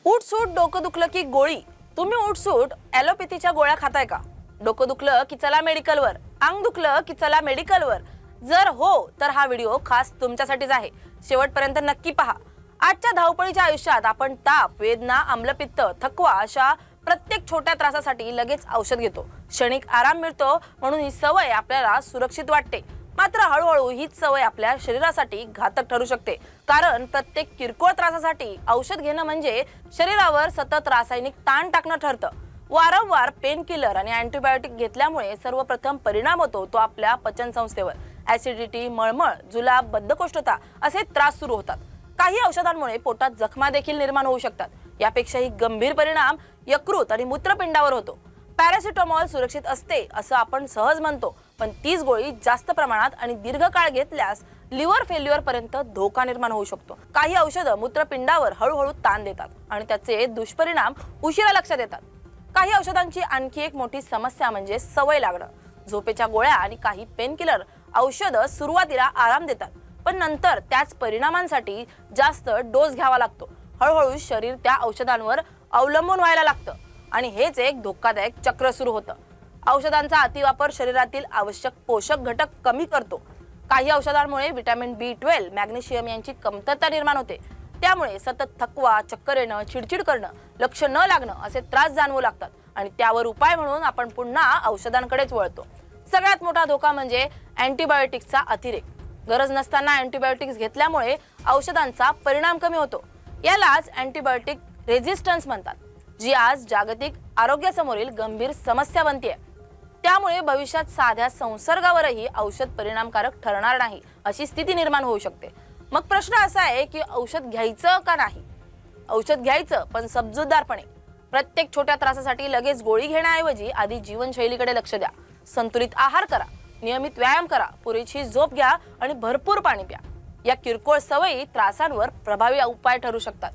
उठसूट डोकं दुखलं की गोळी। तुम्ही उठसूट ॲलोपॅथीच्या गोळ्या खाताय का? डोकं दुखलं की चला मेडिकलवर, अंग दुखलं की चला मेडिकलवर। जर हो तर हा व्हिडिओ खास तुमच्यासाठीच आहे। शेवटपर्यंत नक्की पहा। आजच्या धावपळीच्या आयुष्यात आपण ताप, वेदना, आम्लपित्त, थकवा अशा प्रत्येक छोट्या त्रासासाठी लगेच औषध घेतो। क्षणिक आराम मिळतो म्हणून ही सवय आपल्याला सुरक्षित वाटते। मात्र हळूहळू हीच सवय आपल्या शरीरासाठी घातक ठरू शकते। कारण प्रत्येक किरकोळ त्रासासाठी औषध घेणं म्हणजे शरीरावर सतत रासायनिक ताण टाकणं ठरतं। वारंवार पेन किलर आणि अँटीबायोटिक घेतल्यामुळे सर्वप्रथम परिणाम होतो तो आपल्या पचन संस्थेवर। ऍसिडिटी, मळमळ, जुलाब, बद्धकोष्ठता असे त्रास सुरू होतात। काही औषधांमुळे पोटात जखमा देखील निर्माण होऊ शकतात। यापेक्षाही गंभीर परिणाम यकृत आणि मूत्रपिंडावर होतो। पॅरासिटामॉल सुरक्षित असते असं आपण सहज म्हणतो, पण तीच गोळी जास्त प्रमाणात आणि दीर्घकाळ घेतल्यास लिव्हर फेल्युअर पर्यंत धोका निर्माण होऊ शकतो। काही औषधं मूत्रपिंडावर हळूहळू ताण देतात आणि त्याचे दुष्परिणाम उशिरा लक्षात येतात। काही औषधांची आणखी एक मोठी समस्या म्हणजे सवय लागणं। झोपेच्या गोळ्या आणि काही पेनकिलर औषधं सुरुवातीला आराम देतात, पण नंतर त्याच परिणामांसाठी जास्त डोस घ्यावा लागतो। हळूहळू शरीर त्या औषधांवर अवलंबून व्हायला लागतं आणि हेच एक धोकादायक चक्र सुरू होतं। औषधांचा अतिवापर शरीरातील आवश्यक पोषक घटक कमी करतो। काही औषधांमुळे व्हिटॅमिन B12, मॅग्नेशियम यांची कमतरता निर्माण होते। त्यामुळे सतत थकवा, चक्कर येणं, चिडचिड करणं, लक्ष न लागणं असे त्रास जाणवू लागतात आणि त्यावर उपाय म्हणून आपण पुन्हा औषधांकडेच वळतो। सगळ्यात मोठा धोका म्हणजे अँटीबायोटिक्सचा अतिरेक। गरज नसताना अँटीबायोटिक्स घेतल्यामुळे औषधांचा परिणाम कमी होतो। यालाच अँटीबायोटिक रेझिस्टन्स म्हणतात, जी आज जागतिक आरोग्यासमोरील गंभीर समस्या बनतेय। त्यामुळे भविष्यात साध्या संसर्गावरही औषध परिणामकारक ठरणार नाही अशी स्थिती निर्माण होऊ शकते। मग प्रश्न असा आहे की औषध घ्यायचं का नाही? औषध घ्यायचं, पण समजूतदारपणे। प्रत्येक छोट्या त्रासासाठी लगेच गोळी घेण्याऐवजी आधी जीवनशैलीकडे लक्ष द्या। संतुलित आहार करा, नियमित व्यायाम करा, पुरेशी झोप घ्या आणि भरपूर पाणी प्या। या किरकोळ सवयी त्रासांवर प्रभावी उपाय ठरू शकतात।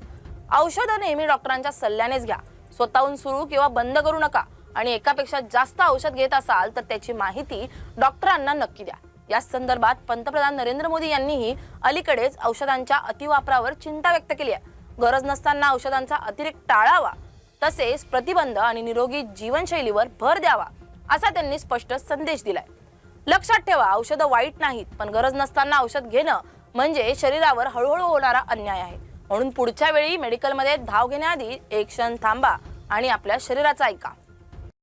औषधं नेहमी डॉक्टरांच्या सल्ल्यानेच घ्या। स्वतःहून सुरू किंवा बंद करू नका आणि एकापेक्षा जास्त औषध घेत असाल तर त्याची माहिती डॉक्टरांना नक्की द्या। या संदर्भात पंतप्रधान नरेंद्र मोदी यांनीही अलीकडेच औषधांच्या अतिवापरावर चिंता व्यक्त केली आहे। गरज नसताना औषधांचा अतिरेक टाळावा, तसेच प्रतिबंध आणि निरोगी जीवनशैलीवर भर द्यावा असा त्यांनी स्पष्ट संदेश दिलाय। लक्षात ठेवा, औषधं वाईट नाहीत, पण गरज नसताना औषध घेणं म्हणजे शरीरावर हळूहळू होणारा अन्याय आहे। म्हणून पुढच्या वेळी मेडिकलमध्ये धाव घेण्याआधी एक क्षण थांबा आणि आपल्या शरीराचा ऐका।